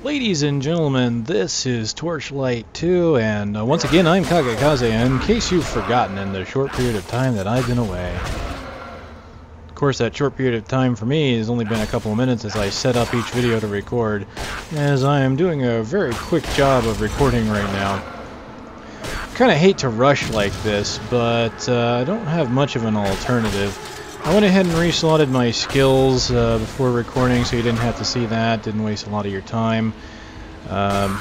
Ladies and gentlemen, this is Torchlight 2, and once again I'm Kagekaze, in case you've forgotten in the short period of time that I've been away. Of course, that short period of time for me has only been a couple of minutes as I set up each video to record, as I am doing a very quick job of recording right now. Kinda hate to rush like this, but I don't have much of an alternative. I went ahead and reslotted my skills before recording, so you didn't have to see that. Didn't waste a lot of your time. I'll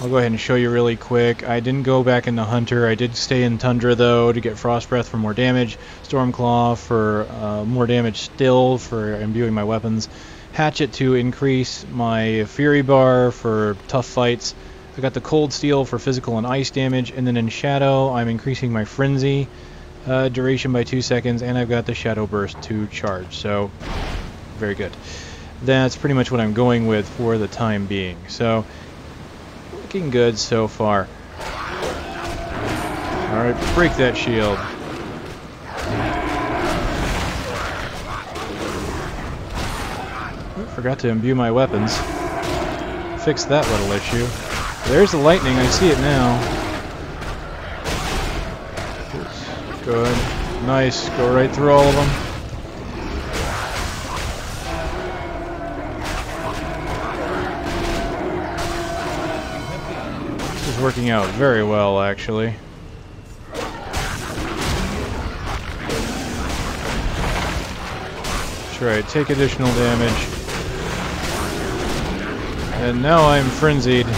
go ahead and show you really quick. I didn't go back into Hunter. I did stay in Tundra, though, to get Frost Breath for more damage. Stormclaw for more damage still for imbuing my weapons. Hatchet to increase my Fury Bar for tough fights. I got the Cold Steel for physical and ice damage. And then in Shadow, I'm increasing my Frenzy duration by 2 seconds, and I've got the Shadow Burst to charge, so very good. That's pretty much what I'm going with for the time being, so looking good so far. Alright, break that shield. Oh, forgot to imbue my weapons. Fix that little issue. There's the lightning, I see it now. Good. Nice. Go right through all of them. This is working out very well, actually. That's right. Take additional damage. And now I'm frenzied.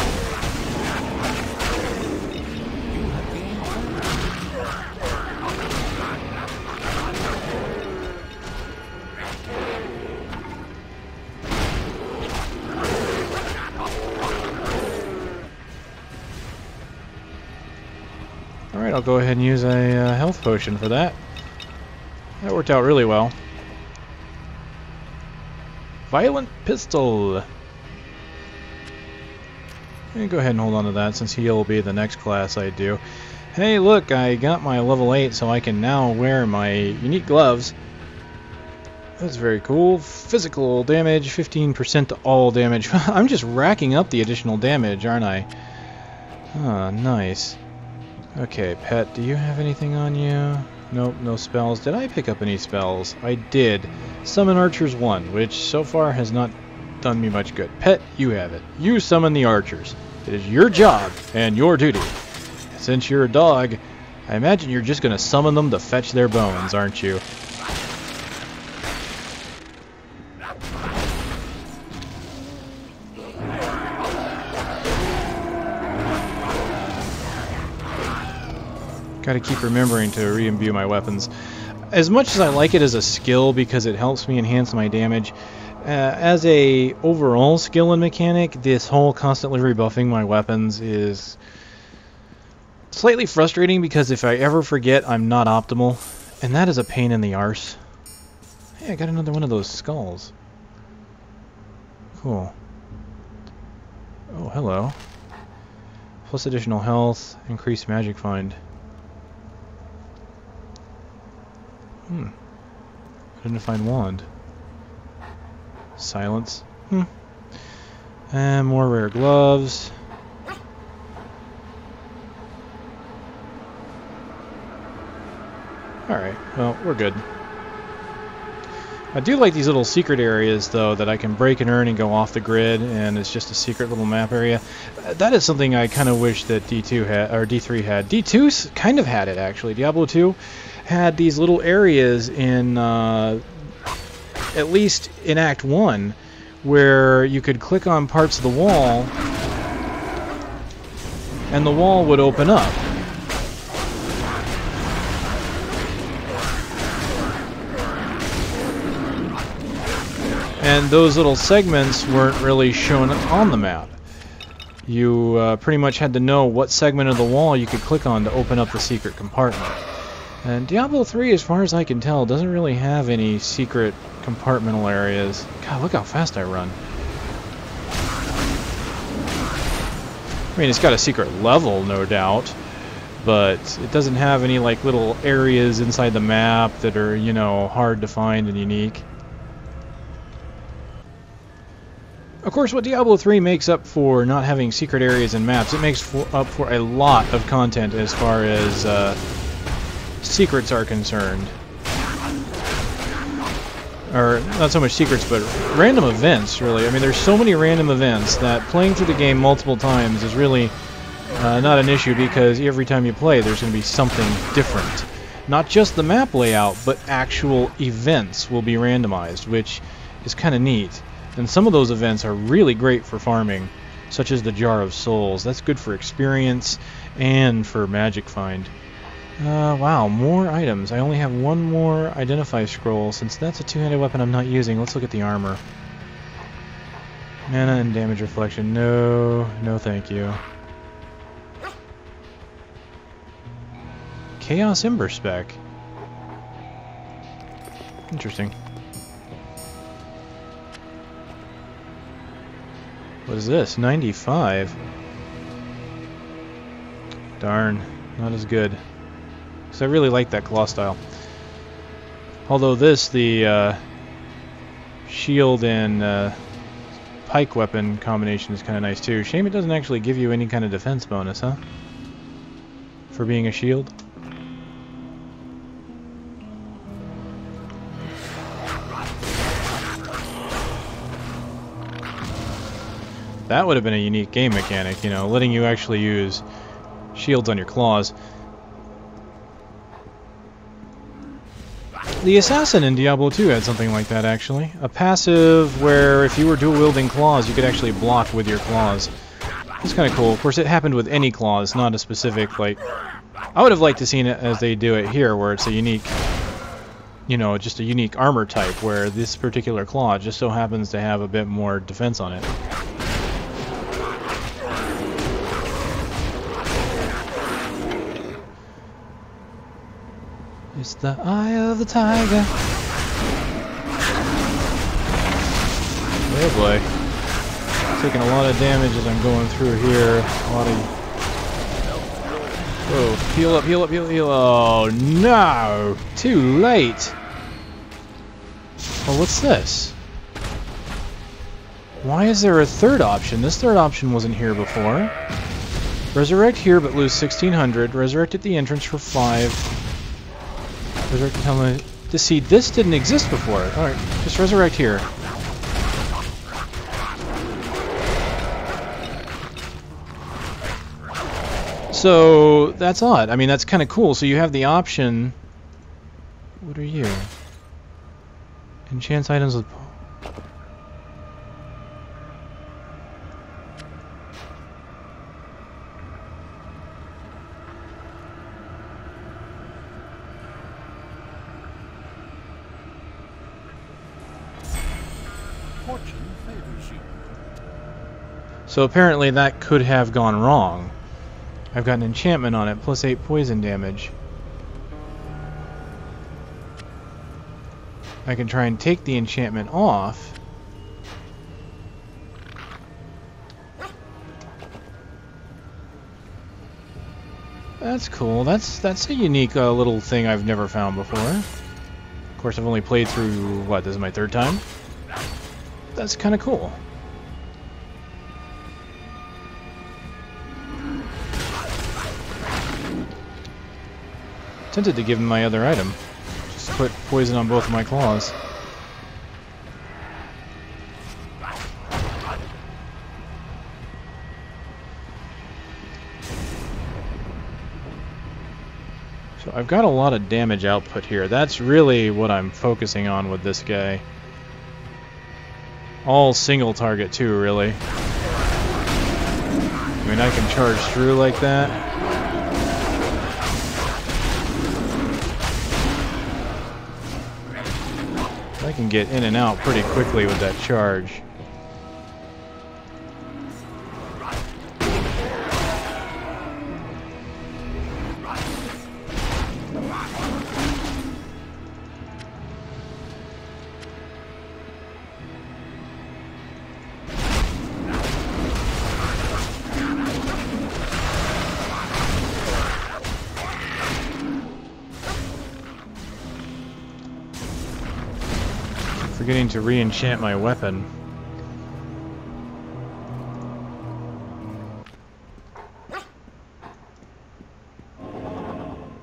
Alright, I'll go ahead and use a health potion for that. That worked out really well. Violent Pistol. Go ahead and hold on to that since heal will be the next class I do. Hey, look, I got my level 8, so I can now wear my unique gloves. That's very cool. Physical damage, 15% to all damage. I'm just racking up the additional damage, aren't I? Ah, nice. Okay, pet, do you have anything on you? Nope, no spells. Did I pick up any spells? I did. Summon Archers 1, which so far has not done me much good. Pet, you have it. You summon the Archers. It is your job and your duty. Since you're a dog, I imagine you're just going to summon them to fetch their bones, aren't you? Gotta keep remembering to re-imbue my weapons. As much as I like it as a skill because it helps me enhance my damage, as a overall skill and mechanic, this whole constantly rebuffing my weapons is slightly frustrating because if I ever forget, I'm not optimal, and that is a pain in the arse. Hey, I got another one of those skulls. Cool. Oh, hello. Plus additional health, increased magic find. Identified wand. Silence. And more rare gloves. Alright, well, we're good. I do like these little secret areas, though, that I can break and earn and go off the grid, and it's just a secret little map area. That is something I kind of wish that D2 had, or D3 had. D2 kind of had it, actually. Diablo 2 had these little areas in, at least in Act 1, where you could click on parts of the wall, and the wall would open up. And those little segments weren't really shown on the map. You pretty much had to know what segment of the wall you could click on to open up the secret compartment. And Diablo 3, as far as I can tell, doesn't really have any secret compartmental areas. God, look how fast I run. I mean, it's got a secret level, no doubt, but it doesn't have any, like, little areas inside the map that are, you know, hard to find and unique. Of course, what Diablo 3 makes up for not having secret areas and maps, it makes up for a lot of content as far as secrets are concerned. Or, not so much secrets, but random events, really. I mean, there's so many random events that playing through the game multiple times is really not an issue, because every time you play, there's going to be something different. Not just the map layout, but actual events will be randomized, which is kind of neat. And some of those events are really great for farming, such as the Jar of Souls. That's good for experience and for magic find. Wow, more items. I only have one more identify scroll. Since that's a two-handed weapon I'm not using, let's look at the armor. Mana and damage reflection. No, no thank you. Chaos Ember spec. Interesting. What is this? 95? Darn, not as good. Because I really like that claw style. Although this, the shield and pike weapon combination is kind of nice too. Shame it doesn't actually give you any kind of defense bonus, huh? For being a shield. That would have been a unique game mechanic, you know, letting you actually use shields on your claws. The Assassin in Diablo 2 had something like that, actually. A passive where if you were dual-wielding claws, you could actually block with your claws. It's kind of cool. Of course, it happened with any claws, not a specific, like... I would have liked to seen it as they do it here, where it's a unique... You know, just a unique armor type, where this particular claw just so happens to have a bit more defense on it. It's the eye of the tiger. Oh boy. Taking a lot of damage as I'm going through here. A lot of... Whoa, heal up, heal up, heal, heal. Oh no! Too late! Well, what's this? Why is there a third option? This third option wasn't here before. Resurrect here but lose 1600. Resurrect at the entrance for 5. Resurrect helmet. See, this didn't exist before. Alright, just resurrect here. So, that's odd. I mean, that's kind of cool. So you have the option... What are you? Enchants items with... So apparently that could have gone wrong. I've got an enchantment on it, plus 8 poison damage. I can try and take the enchantment off. That's cool. That's a unique little thing I've never found before. Of course, I've only played through, what, this is my 3rd time? That's kind of cool. Tempted to give him my other item. Just put poison on both of my claws. So I've got a lot of damage output here. That's really what I'm focusing on with this guy. All single target too, really. I mean, I can charge through like that. I can get in and out pretty quickly with that charge. Forgetting to re-enchant my weapon.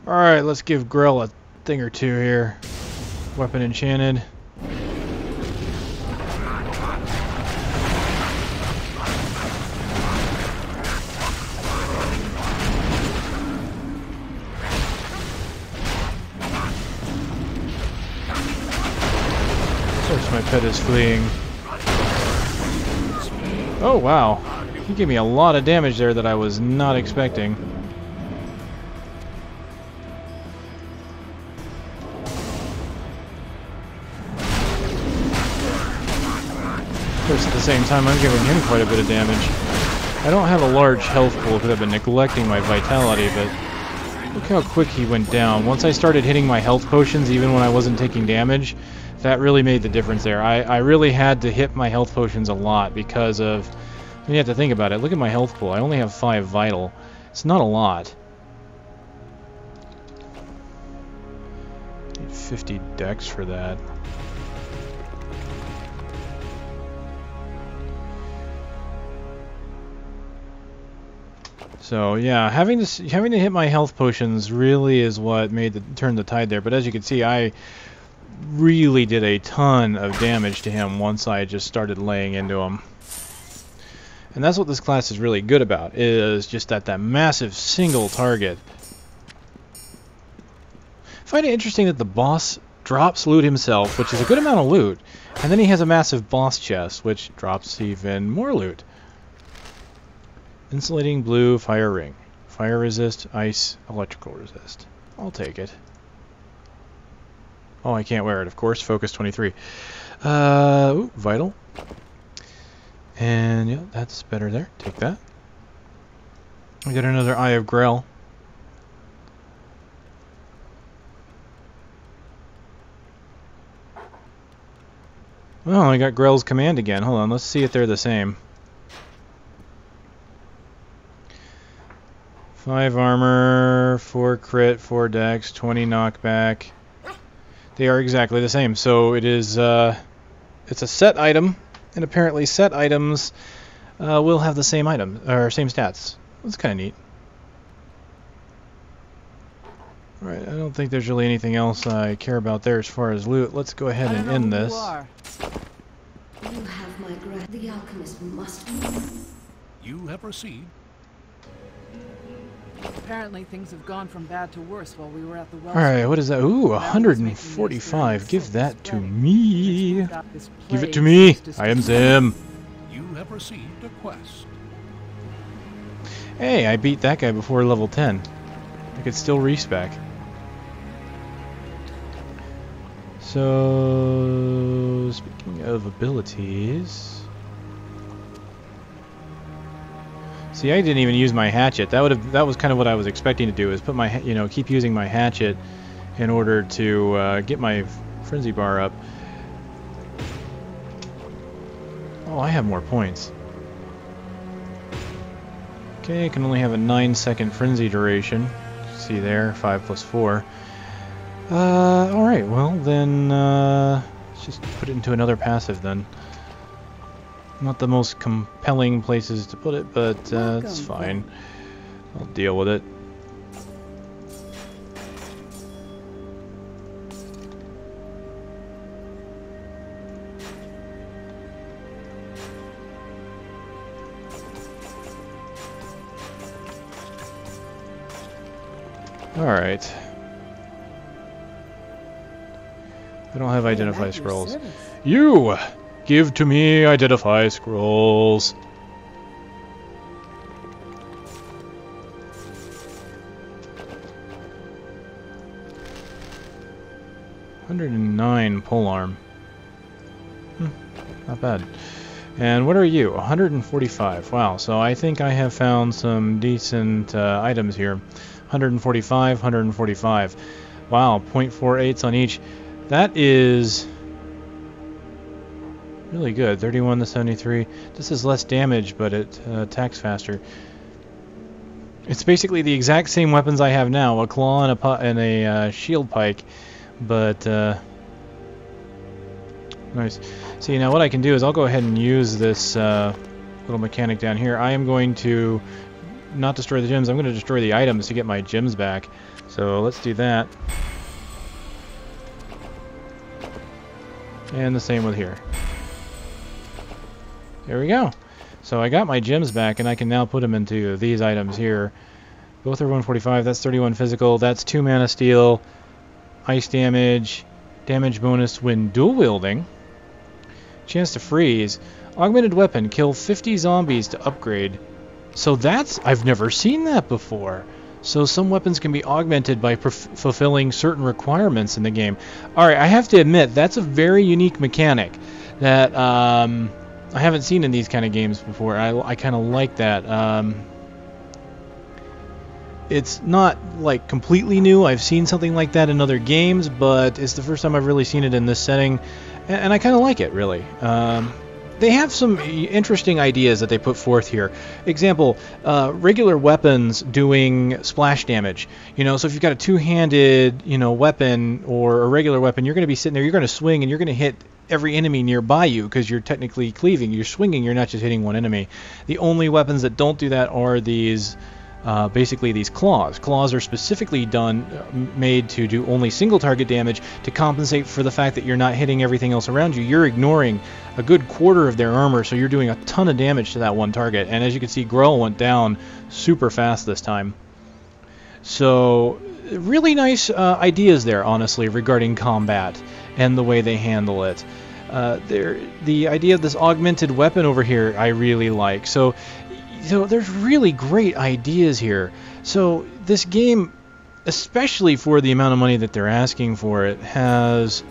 Alright, let's give Grell a thing or two here. Weapon enchanted. Of course my pet is fleeing. Oh wow. He gave me a lot of damage there that I was not expecting. Of course, at the same time, I'm giving him quite a bit of damage. I don't have a large health pool because I've been neglecting my vitality, but look how quick he went down. Once I started hitting my health potions, even when I wasn't taking damage, that really made the difference there. I really had to hit my health potions a lot because of... You have to think about it. Look at my health pool. I only have 5 vital. It's not a lot. Need 50 dex for that. So yeah, having to hit my health potions really is what turned the tide there. But as you can see, I really did a ton of damage to him once I just started laying into him. And that's what this class is really good about, is just that massive single target. I find it interesting that the boss drops loot himself, which is a good amount of loot, and then he has a massive boss chest, which drops even more loot. Insulating blue fire ring. Fire resist, ice, electrical resist. I'll take it. Oh, I can't wear it, of course. Focus 23. Ooh, vital. And yeah, that's better there. Take that. We got another Eye of Grell. Well, I got Grell's command again. Hold on, let's see if they're the same. 5 armor, 4 crit, 4 dex, 20 knockback. They are exactly the same. So it is, it's a set item, and apparently set items will have the same item or same stats. That's kind of neat. All right, I don't think there's really anything else I care about there as far as loot. Let's go ahead and end this. You have my grant. The alchemist must. You have received. Apparently things have gone from bad to worse while we were at the well. Alright, what is that? Ooh, 145. Give that to me. Give it to me. I am Zim. You have received a quest. Hey, I beat that guy before level 10. I could still respec. So, speaking of abilities... See, I didn't even use my hatchet. That was kind of what I was expecting to do, is put my, keep using my hatchet in order to get my frenzy bar up. Oh, I have more points. Okay, I can only have a 9-second frenzy duration. See there, 5 plus 4. Alright, well then, let's just put it into another passive then. Not the most compelling places to put it, but it's fine. I'll deal with it. Alright. I don't have identify scrolls. You! Give to me identify scrolls. $109 polearm. Not bad. And what are you? 145. Wow, so I think I have found some decent items here. 145, 145. Wow, 0.48s on each. That is really good. 31 to 73. This is less damage, but it attacks faster. It's basically the exact same weapons I have now, a claw and a shield pike, but nice. See, now what I can do is I'll go ahead and use this little mechanic down here. I am going to not destroy the gems. I'm going to destroy the items to get my gems back. So let's do that. And the same with here. There we go. So I got my gems back, and I can now put them into these items here. Both are 145. That's 31 physical. That's 2 mana steel. Ice damage. Damage bonus when dual wielding. Chance to freeze. Augmented weapon. Kill 50 zombies to upgrade. So that's... I've never seen that before. So some weapons can be augmented by fulfilling certain requirements in the game. Alright, I have to admit, that's a very unique mechanic that I haven't seen in these kind of games before. I kind of like that. It's not like completely new. I've seen something like that in other games, but it's the first time I've really seen it in this setting, and I kind of like it, really. They have some interesting ideas that they put forth here. Example, regular weapons doing splash damage. You know, so if you've got a two-handed, you know, weapon or a regular weapon, you're going to be sitting there, you're going to swing, and you're going to hit every enemy nearby you because you're technically cleaving. You're swinging, you're not just hitting one enemy. The only weapons that don't do that are these... basically these claws. Claws are specifically made to do only single target damage to compensate for the fact that you're not hitting everything else around you. You're ignoring a good quarter of their armor, so you're doing a ton of damage to that one target. And as you can see, Grull went down super fast this time. So really nice ideas there, honestly, regarding combat and the way they handle it. The idea of this augmented weapon over here I really like. So there's really great ideas here. So this game, especially for the amount of money that they're asking for it, has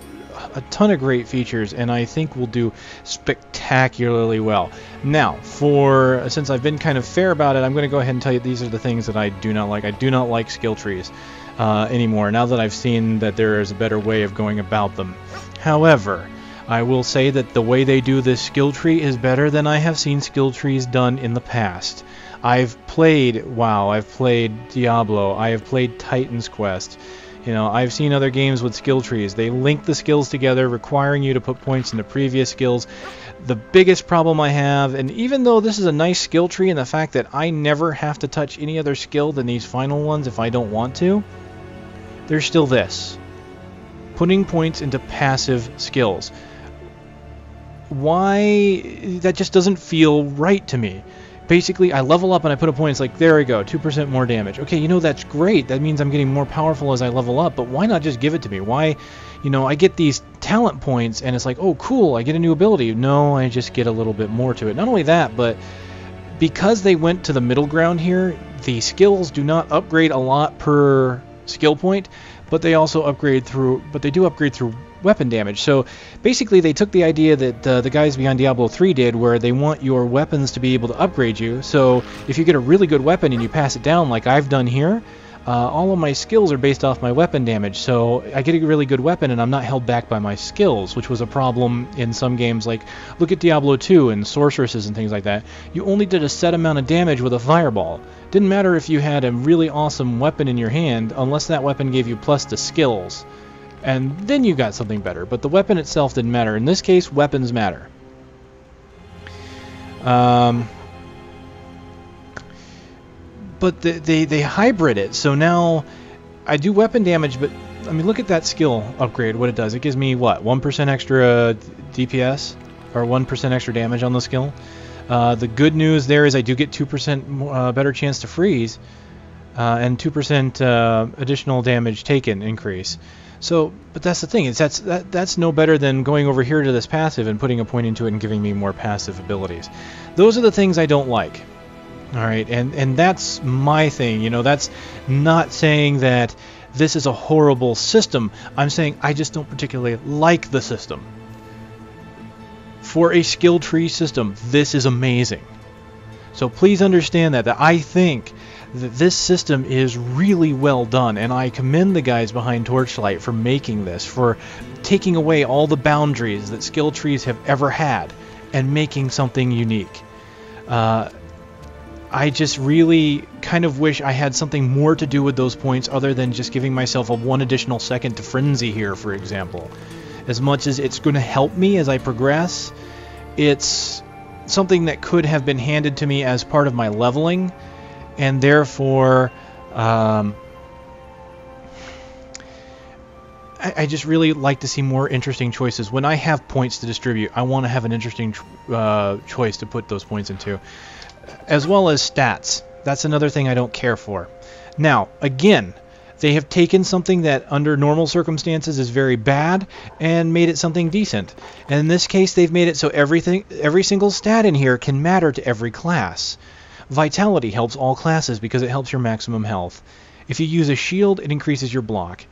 a ton of great features, and I think will do spectacularly well. Now, since I've been kind of fair about it, I'm going to go ahead and tell you these are the things that I do not like. I do not like skill trees anymore, now that I've seen that there is a better way of going about them. However, I will say that the way they do this skill tree is better than I have seen skill trees done in the past. I've played WoW, I've played Diablo, I have played Titan's Quest. You know, I've seen other games with skill trees. They link the skills together, requiring you to put points into previous skills. The biggest problem I have, and even though this is a nice skill tree and the fact that I never have to touch any other skill than these final ones if I don't want to, there's still this. Putting points into passive skills. Why? That just doesn't feel right to me. Basically, I level up and I put a point, it's like, there we go, 2% more damage. Okay, you know, that's great. That means I'm getting more powerful as I level up, but why not just give it to me? Why, you know, I get these talent points and it's like, oh, cool, I get a new ability. No, I just get a little bit more to it. Not only that, but because they went to the middle ground here, the skills do not upgrade a lot per skill point, but they also upgrade through, weapon damage. So basically they took the idea that the guys behind Diablo 3 did, where they want your weapons to be able to upgrade you. So if you get a really good weapon and you pass it down like I've done here, all of my skills are based off my weapon damage. So I get a really good weapon and I'm not held back by my skills, which was a problem in some games. Like, look at Diablo 2 and sorceresses and things like that. You only did a set amount of damage with a fireball. Didn't matter if you had a really awesome weapon in your hand, unless that weapon gave you plus to skills. And then you got something better. But the weapon itself didn't matter. In this case, weapons matter. But they hybrid it. So now I do weapon damage, but I mean, look at that skill upgrade, what it does. It gives me, what, 1% extra DPS? Or 1% extra damage on the skill. The good news there is I do get 2% better chance to freeze. And 2% additional damage taken increase. So, but that's the thing, that's no better than going over here to this passive and putting a point into it and giving me more passive abilities. Those are the things I don't like. Alright, and that's my thing, you know, that's not saying that this is a horrible system. I'm saying I just don't particularly like the system. For a skill tree system, this is amazing. So please understand that I think that this system is really well done, and I commend the guys behind Torchlight for making this, for taking away all the boundaries that skill trees have ever had and making something unique. I just really kind of wish I had something more to do with those points other than just giving myself a 1 additional second to frenzy here, for example. As much as it's going to help me as I progress, it's something that could have been handed to me as part of my leveling, and therefore I just really like to see more interesting choices. When I have points to distribute, I want to have an interesting choice to put those points into. As well as stats. That's another thing I don't care for. Now, again, they have taken something that under normal circumstances is very bad and made it something decent. And in this case, they've made it so every single stat in here can matter to every class. Vitality helps all classes because it helps your maximum health. If you use a shield, it increases your block.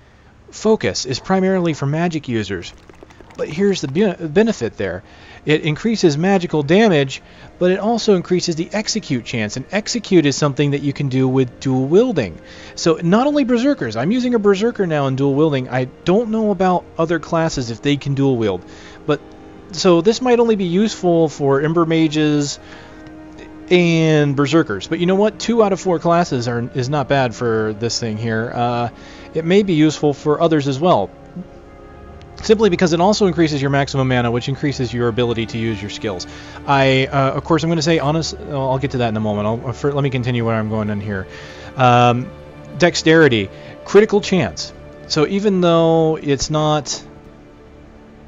Focus is primarily for magic users, but here's the benefit there. It increases magical damage, but it also increases the execute chance, and execute is something that you can do with dual wielding. So not only Berserkers, I'm using a Berserker now in dual wielding. I don't know about other classes if they can dual wield, but so this might only be useful for Ember Mages and Berserkers. But you know what? 2 out of 4 classes is not bad for this thing here. It may be useful for others as well. Simply because it also increases your maximum mana, which increases your ability to use your skills. Of course, I'm going to say honest. I'll get to that in a moment. Let me continue where I'm going in here. Dexterity, critical chance. So even though it's not,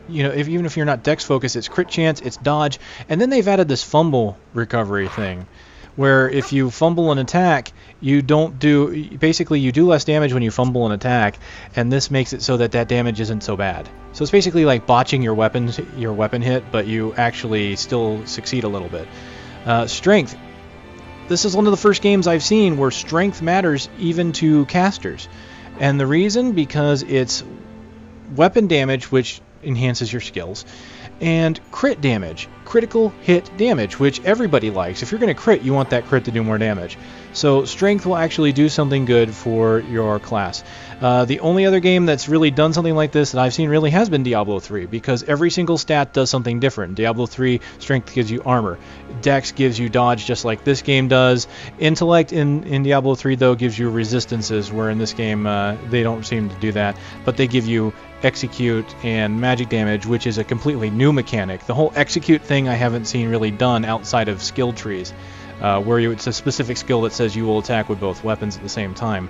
even if you're not dex focused, it's crit chance, it's dodge, and then they've added this fumble recovery thing, where if you fumble an attack, you do less damage when you fumble an attack, and this makes it so that damage isn't so bad. So it's basically like botching your weapon hit, but you actually still succeed a little bit. Strength. This is one of the first games I've seen where strength matters even to casters. And the reason, because it's weapon damage, which enhances your skills, and crit damage, critical hit damage, which everybody likes. If you're going to crit, you want that crit to do more damage. So strength will actually do something good for your class. The only other game that's really done something like this that I've seen really has been Diablo 3, because every single stat does something different. Diablo 3, strength gives you armor. Dex gives you dodge, just like this game does. Intellect in Diablo 3, though, gives you resistances, where in this game they don't seem to do that. But they give you execute and magic damage, which is a completely new mechanic. The whole execute thing I haven't seen really done outside of skill trees, where it's a specific skill that says you will attack with both weapons at the same time.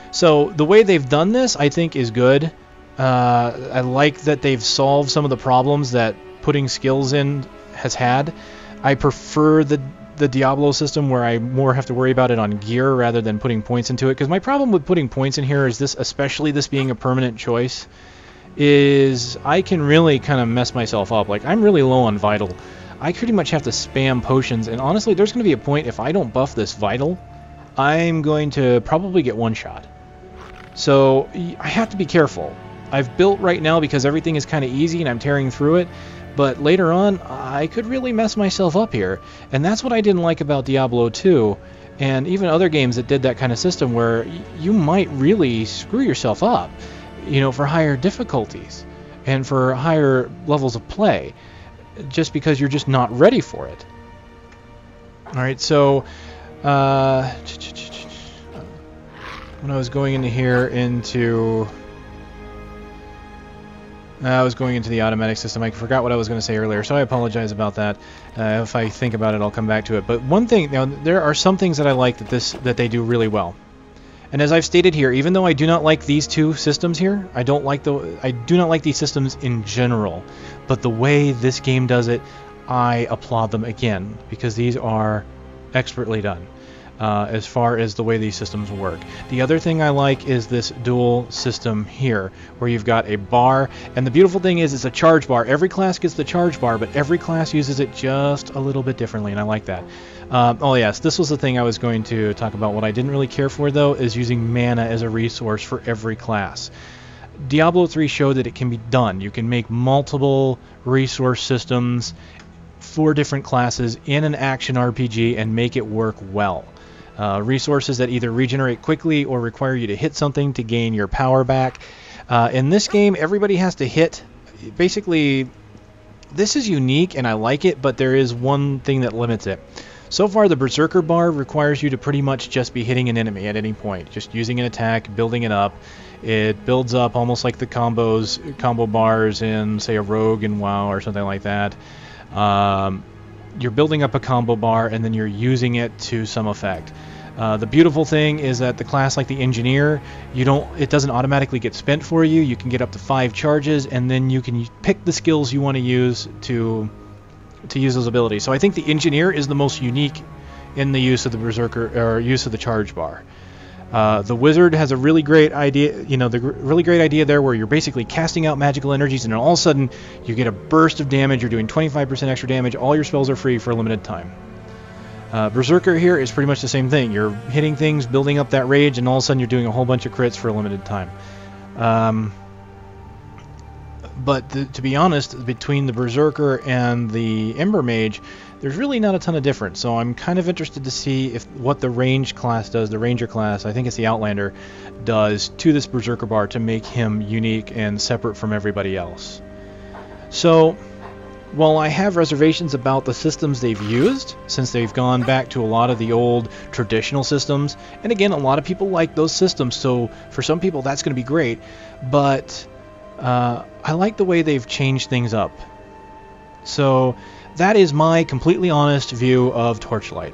So the way they've done this, I think, is good. I like that they've solved some of the problems that putting skills in has had. I prefer the Diablo system, where I more have to worry about it on gear rather than putting points into it. Because my problem with putting points in here is this, especially this being a permanent choice, is I can really kind of mess myself up. Like, I'm really low on vital. I pretty much have to spam potions, and honestly, there's going to be a point if I don't buff this vital, I'm going to probably get one shot. So I have to be careful. I've built right now because everything is kind of easy and I'm tearing through it, but later on I could really mess myself up here, and that's what I didn't like about Diablo 2 and even other games that did that kind of system, where you might really screw yourself up, for higher difficulties and for higher levels of play, just because you're just not ready for it. Alright, so when I was going into here I was going into the automatic system. I forgot what I was going to say earlier, so I apologize about that. If I think about it, I'll come back to it. But one thing, now, there are some things that I like that they do really well. And as I've stated here, even though I do not like these two systems here, I do not like these systems in general. But the way this game does it, I applaud them again, because these are expertly done. As far as the way these systems work. The other thing I like is this dual system here, where you've got a bar, and the beautiful thing is it's a charge bar. Every class gets the charge bar, but every class uses it just a little bit differently, and I like that. Oh yes, this was the thing I was going to talk about. What I didn't really care for, though, is using mana as a resource for every class. Diablo 3 showed that it can be done. You can make multiple resource systems for different classes in an action RPG and make it work well. Resources that either regenerate quickly or require you to hit something to gain your power back. In this game, everybody has to hit. Basically, this is unique and I like it, but there is one thing that limits it. So far, the Berserker bar requires you to pretty much just be hitting an enemy at any point, just using an attack, building it up. It builds up almost like the combo bars in, say, a Rogue in WoW or something like that. You're building up a combo bar and then you're using it to some effect. The beautiful thing is that the class like the engineer, it doesn't automatically get spent for you. You can get up to 5 charges, and then you can pick the skills you want to use to use those abilities. So I think the engineer is the most unique in the use of the Berserker, or use of the charge bar. The wizard has a really great idea, really great idea there, where you're basically casting out magical energies, and then all of a sudden you get a burst of damage. You're doing 25% extra damage. All your spells are free for a limited time. Berserker here is pretty much the same thing. You're hitting things, building up that rage, and all of a sudden you're doing a whole bunch of crits for a limited time. But to be honest, between the Berserker and the Ember Mage, there's really not a ton of difference. So I'm kind of interested to see what the range class does, the Ranger class, I think it's the Outlander, does to this Berserker bar to make him unique and separate from everybody else. So while I have reservations about the systems they've used, since they've gone back to a lot of the old traditional systems, and again, a lot of people like those systems, so for some people that's going to be great, but I like the way they've changed things up. So that is my completely honest view of Torchlight.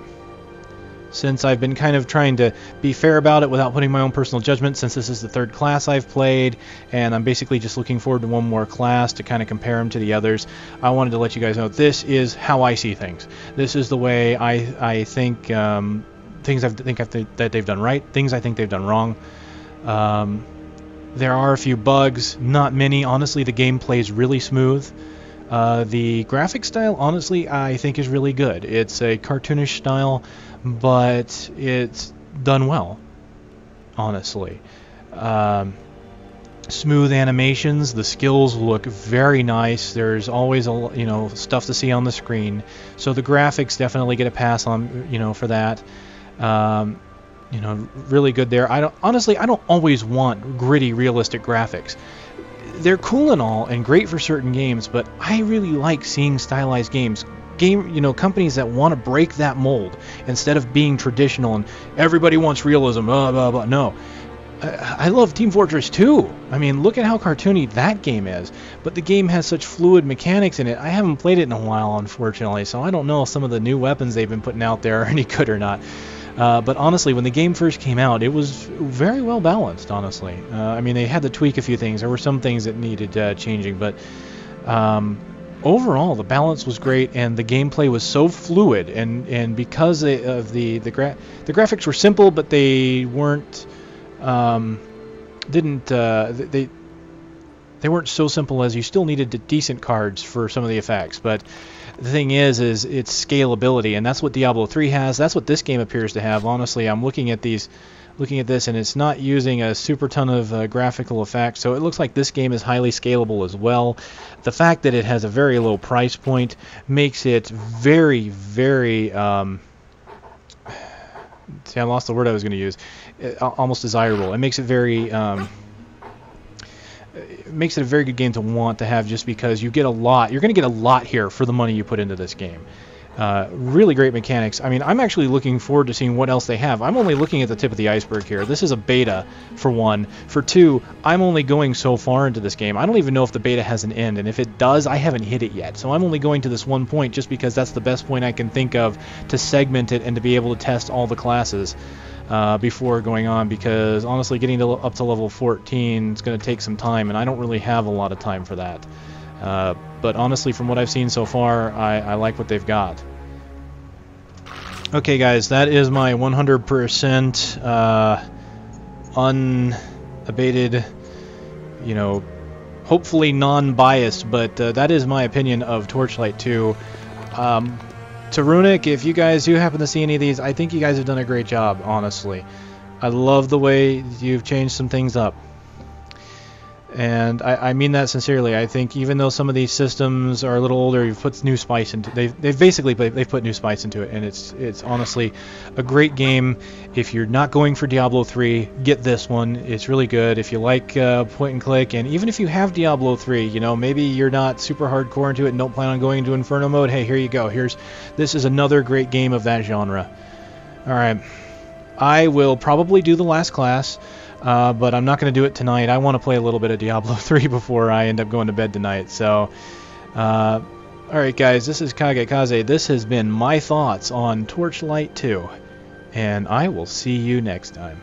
Since I've been kind of trying to be fair about it without putting my own personal judgment, since this is the 3rd class I've played, and I'm basically just looking forward to one more class to kind of compare them to the others, I wanted to let you guys know this is how I see things. This is the way I think things that they've done right, things I think they've done wrong. There are a few bugs, not many. Honestly, the gameplay is really smooth. The graphic style, honestly, I think is really good. It's a cartoonish style, but it's done well, honestly. Smooth animations, the skills look very nice. There's always stuff to see on the screen, so the graphics definitely get a pass on, for that. Really good there. I don't always want gritty, realistic graphics. They're cool and all, and great for certain games, but I really like seeing stylized games. Companies that want to break that mold instead of being traditional and everybody wants realism, blah, blah, blah. No. I love Team Fortress 2. I mean, look at how cartoony that game is. But the game has such fluid mechanics in it. I haven't played it in a while, unfortunately, so I don't know if some of the new weapons they've been putting out there are any good or not. But honestly, when the game first came out, it was very well balanced, honestly. I mean, they had to tweak a few things. There were some things that needed changing, but overall, the balance was great, and the gameplay was so fluid. And because of the graphics were simple, but they weren't they weren't so simple as you still needed decent cards for some of the effects. But the thing is it's scalability, and that's what Diablo 3 has. That's what this game appears to have. Honestly, I'm looking at this, and it's not using a super ton of graphical effects, so it looks like this game is highly scalable as well. The fact that it has a very low price point makes it very, very see, I lost the word I was going to use. Almost desirable. It makes it very it makes it a very good game to want to have, just because you get a lot. You're going to get a lot here for the money you put into this game. Really great mechanics. I mean, I'm actually looking forward to seeing what else they have. I'm only looking at the tip of the iceberg here. This is a beta, for one. For two, I'm only going so far into this game. I don't even know if the beta has an end, and if it does, I haven't hit it yet. So I'm only going to this one point just because that's the best point I can think of to segment it and to be able to test all the classes before going on, because honestly, getting up to level 14 is going to take some time, and I don't really have a lot of time for that. But honestly, from what I've seen so far, I like what they've got. Okay, guys, that is my 100% unabated, hopefully non-biased, but that is my opinion of Torchlight 2. To Runic, if you guys do happen to see any of these, I think you guys have done a great job, honestly. I love the way you've changed some things up. And I mean that sincerely. I think even though some of these systems are a little older, you've put new spice into. They've put new spice into it, and it's honestly a great game. If you're not going for Diablo 3, get this one. It's really good. If you like point and click, and even if you have Diablo 3, maybe you're not super hardcore into it and don't plan on going into Inferno mode. Hey, here you go. This is another great game of that genre. All right, I will probably do the last class. But I'm not going to do it tonight. I want to play a little bit of Diablo 3 before I end up going to bed tonight. So, alright guys, this is Kagekaze. This has been my thoughts on Torchlight 2. and I will see you next time.